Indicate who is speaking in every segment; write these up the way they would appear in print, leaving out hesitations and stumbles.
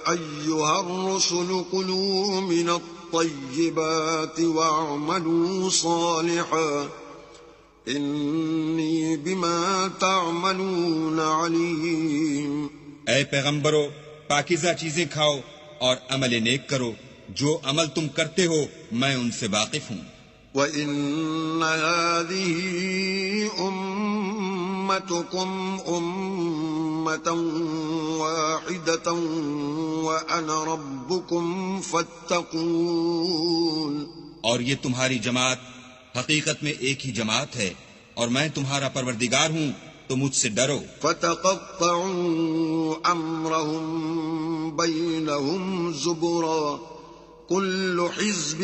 Speaker 1: أيها الرسل كلوا من الطيبات واعملوا صالحا إني بما تعملون عليم۔
Speaker 2: اے پیغمبرو، پاکیزہ چیزیں کھاؤ اور عمل نیک کرو، جو عمل تم کرتے ہو میں ان سے واقف ہوں۔
Speaker 1: وَإِنَّ هَذِهِ أُمَّتُكُمْ أُمَّةً وَاحِدَةً وَأَنَا رَبُّكُمْ فَاتَّقُونِ۔
Speaker 2: اور یہ تمہاری جماعت حقیقت میں ایک ہی جماعت ہے اور میں تمہارا پروردگار ہوں، تو مجھ سے ڈرو۔
Speaker 1: فَتَقَطَّعُوا أَمْرَهُمْ بَيْنَهُمْ زُبُرًا كُلُّ حِزْبٍ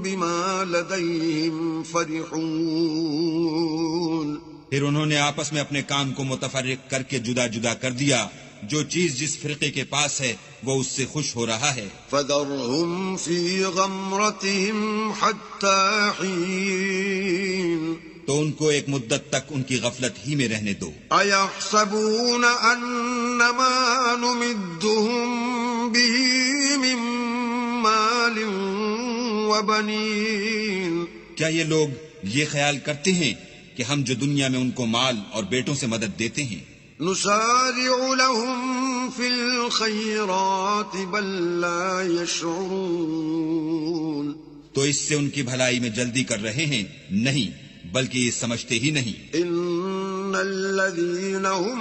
Speaker 1: بِمَا لَدَيْهِمْ فَرِحُونَ۔
Speaker 2: پھر انہوں نے آپس میں اپنے کام کو متفرق کر کے جدا جدا کر دیا، جو چیز جس فرقے کے پاس ہے وہ اس سے خوش ہو رہا ہے۔
Speaker 1: فَذَرْهُمْ فِي غَمْرَتِهِمْ حَتَّى حِينٍ،
Speaker 2: تو ان کو ایک مدت تک ان کی غفلت ہی میں رہنے دو۔
Speaker 1: أَيَحْسَبُونَ أَنَّمَا نُمِدُّهُم بِهِ مِن مَّالٍ وَبَنِينَ،
Speaker 2: کیا یہ لوگ یہ خیال کرتے ہیں کہ ہم جو دنیا میں ان کو مال اور بیٹوں سے مدد دیتے ہیں،
Speaker 1: نُسَارِعُ لَهُمْ فِي الْخَيْرَاتِ بَل لَّا يَشْعُرُونَ،
Speaker 2: تو اس سے ان کی بھلائی میں جلدی کر رہے ہیں؟ نہیں، بلکہ یہ سمجھتے ہی نہیں۔
Speaker 1: إِنَّ الَّذِينَ هُم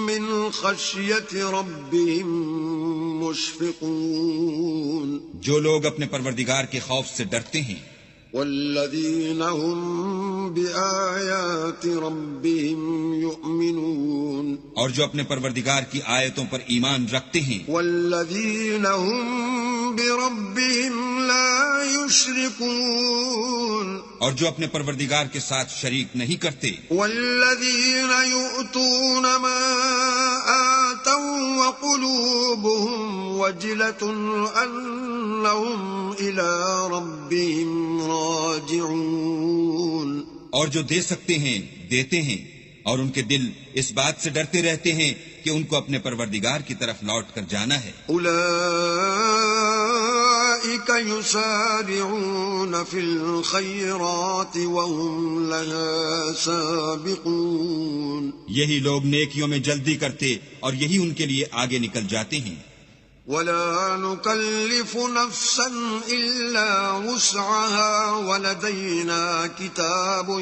Speaker 1: مِّنْ خَشْيَةِ رَبِّهِم مُشْفِقُونَ،
Speaker 2: جو لوگ اپنے پروردگار کے خوف سے ڈرتے ہیں،
Speaker 1: وَالَّذِينَ هُم بِآيَاتِ رَبِّهِمْ يُؤْمِنُونَ،
Speaker 2: اور جو اپنے پروردگار کی آیتوں پر ایمان رکھتے ہیں،
Speaker 1: وَالَّذِينَ هُم بِرَبِّهِمْ لَا يُشْرِكُونَ،
Speaker 2: اور جو اپنے پروردگار کے ساتھ شریک نہیں کرتے،
Speaker 1: وَالَّذِينَ يُؤْتُونَ مَا آتَوا وَقُلُوبُهُمْ وَجِلَةٌ أَنَّهُمْ إِلَى رَبِّهِمْ راجعون،
Speaker 2: اور جو دے سکتے ہیں دیتے ہیں، اور ان کے دل اس بات سے ڈرتے رہتے ہیں کہ ان کو اپنے پروردگار کی طرف لوٹ کر جانا ہے۔
Speaker 1: أُولَئِكَ يُسَارِعُونَ فِي الْخَيْرَاتِ وَهُمْ لَهَا سَابِقُونَ،
Speaker 2: یہی لوگ نیکیوں میں جلدی کرتے اور یہی ان کے لیے آگے نکل جاتے ہیں۔
Speaker 1: وَلَا نُكَلِّفُ نَفْسًا إِلَّا وُسْعَهَا وَلَدَيْنَا كِتَابٌ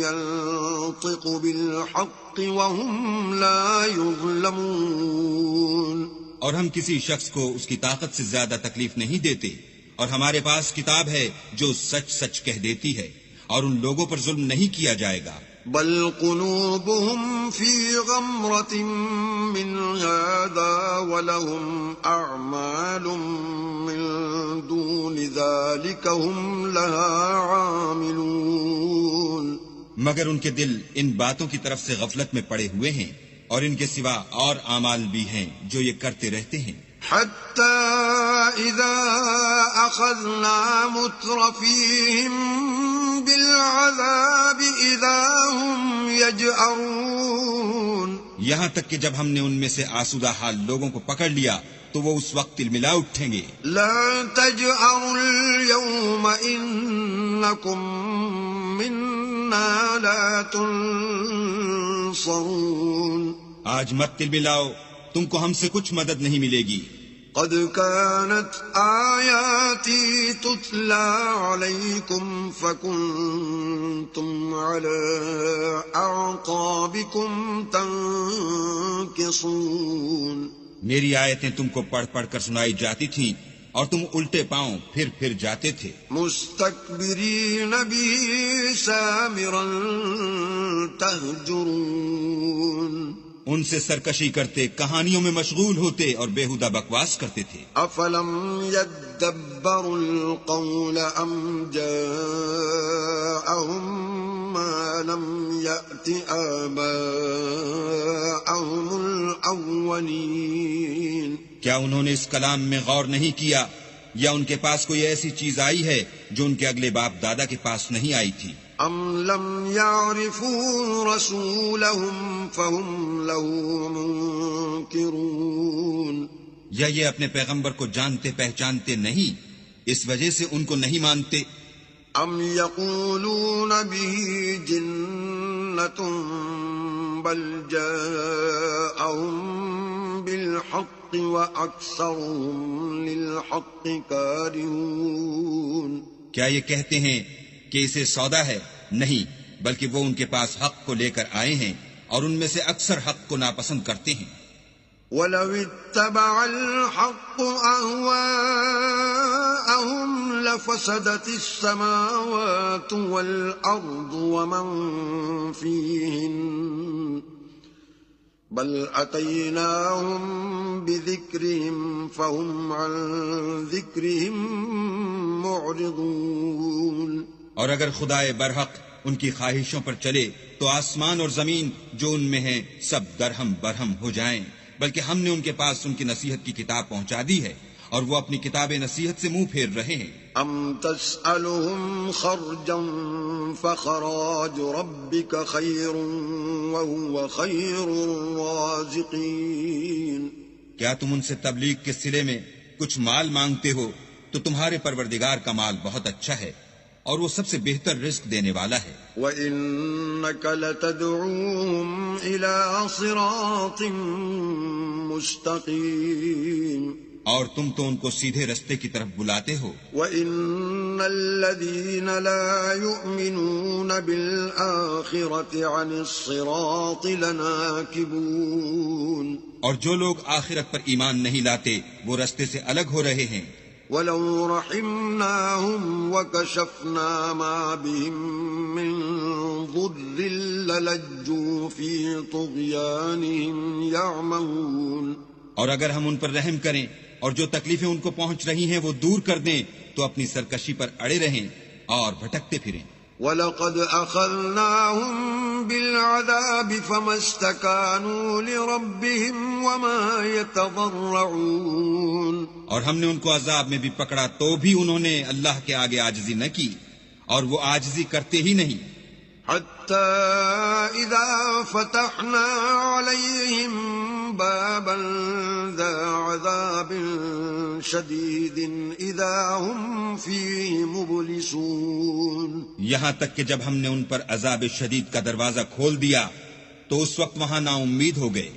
Speaker 1: يَنطِقُ بِالْحَقِّ وَهُمْ لَا يُظْلَمُونَ،
Speaker 2: اور ہم کسی شخص کو اس کی طاقت سے زیادہ تکلیف نہیں دیتے، اور ہمارے پاس کتاب ہے جو سچ سچ کہہ دیتی ہے، اور ان لوگوں پر ظلم نہیں کیا جائے گا۔
Speaker 1: بل قلوبهم في غمرة من هذا ولهم أعمال من دون ذلك هم لها عاملون،
Speaker 2: مگر ان کے دل ان باتوں کی طرف سے غفلت میں پڑے ہوئے ہیں، اور ان کے سوا اور اعمال بھی ہیں جو یہ کرتے رہتے ہیں۔
Speaker 1: حتى إذا أخذنا مترفيهم بالعذاب إذا هم يجأرون،
Speaker 2: یہاں تک کہ جب ہم نے ان میں سے آسودہ حال لوگوں کو پکڑ لیا تو وہ اس وقت تلملا اٹھیں گے۔
Speaker 1: لا تجأروا اليوم إنكم منا لا تنصرون،
Speaker 2: آج مت تلملاؤ، تم کو ہم سے کچھ مدد نہیں ملے گی۔
Speaker 1: قد كانت آياتي تتلى عليكم فكنتم على أعقابكم تنكصون،
Speaker 2: میری آیتیں تم کو پڑھ پڑھ کر سنائی جاتی تھیں اور تم الٹے پاؤں پھر جاتے تھے۔
Speaker 1: مستكبرين به سامرا تهجرون،
Speaker 2: ان سے سرکشی کرتے، کہانیوں میں مشغول ہوتے اور بےہودہ بکواس کرتے تھے۔
Speaker 1: افلم يدبروا القول ام جاءهم ما لم يأت آباءهم الاولین،
Speaker 2: کیا انہوں نے اس کلام میں غور نہیں کیا، یا ان کے پاس کوئی ایسی چیز آئی ہے جو ان کے اگلے باپ دادا کے پاس نہیں آئی تھی؟
Speaker 1: ام لم يعرفوا رسولهم فهم له منكرون،
Speaker 2: یا یہ اپنے پیغمبر کو جانتے پہچانتے نہیں، اس وجہ سے ان کو نہیں مانتے؟
Speaker 1: ام یقولون به جنۃ بل جاءهم بالحق واکثرهم للحق کارہون،
Speaker 2: کیا یہ کہتے ہیں کہ اسے سودا ہے؟ نہیں، بلکہ وہ ان کے پاس حق کو لے کر آئے ہیں اور ان میں سے اکثر حق کو ناپسند کرتے ہیں۔
Speaker 1: وَلَوِ اتَّبَعَ الْحَقُّ أَهْوَاءَهُمْ لَفَسَدَتِ السَّمَاوَاتُ وَالْأَرْضُ وَمَنْ فِيهِنَّ بَلْ أَتَيْنَاهُمْ بِذِكْرِهِمْ فَهُمْ عَنْ ذِكْرِهِمْ مُعْرِضُونَ۔
Speaker 2: اور اگر خدائے برحق ان کی خواہشوں پر چلے تو آسمان اور زمین جو ان میں ہیں سب درہم برہم ہو جائیں، بلکہ ہم نے ان کے پاس ان کی نصیحت کی کتاب پہنچا دی ہے اور وہ اپنی کتاب نصیحت سے منہ پھیر رہے ہیں۔
Speaker 1: ام تسألهم خرجا فخراج ربك خير وهو خير الرازقين،
Speaker 2: کیا تم ان سے تبلیغ کے صلے میں کچھ مال مانگتے ہو تو تمہارے پروردگار کا مال بہت اچھا ہے اور وہ سب سے بہتر رزق دینے والا ہے۔
Speaker 1: وَإِنَّكَ لَتَدْعُوهُمْ إِلَى صِرَاطٍ مُسْتَقِيمٍ،
Speaker 2: اور تم تو ان کو سیدھے رستے کی طرف بلاتے ہو۔
Speaker 1: وَإِنَّ الَّذِينَ لَا يُؤْمِنُونَ بِالْآخِرَةِ عَنِ الصِّرَاطِ لَنَاكِبُونَ،
Speaker 2: اور جو لوگ آخرت پر ایمان نہیں لاتے وہ رستے سے الگ ہو رہے ہیں۔
Speaker 1: وَلَوْ رَحِمْنَاهُمْ وَكَشَفْنَا مَا بِهِمْ مِنْ ضُرٍّ لَلَجُّوا فِي طُغْيَانِهِمْ يَعْمَهُونَ،
Speaker 2: اور اگر ہم ان پر رحم کریں اور جو تکلیفیں ان کو پہنچ رہی ہیں وہ دور کر دیں تو اپنی سرکشی پر اڑے رہیں اور بھٹکتے پھریں۔
Speaker 1: وَلَقَدْ أَخَذْنَاهُمْ بِالْعَذَابِ فَمَا اسْتَكَانُوا لِرَبِّهِمْ وَمَا يَتَضَرَّعُونَ،
Speaker 2: اور ہم نے ان کو عذاب میں بھی پکڑا تو بھی انہوں نے اللہ کے آگے عاجزی نہ کی اور وہ عاجزی کرتے ہی نہیں۔
Speaker 1: حَتَّى إِذَا فَتَحْنَا عَلَيْهِمْ بَابًا ذَا عَذَابٍ شَدِيدٍ إِذَا هُمْ فِيهِ مُبْلِسُونَ،
Speaker 2: یہاں تک کہ جب ہم نے ان پر عذاب شدید کا دروازہ کھول دیا تو اس وقت وہاں نا امید ہو گئے۔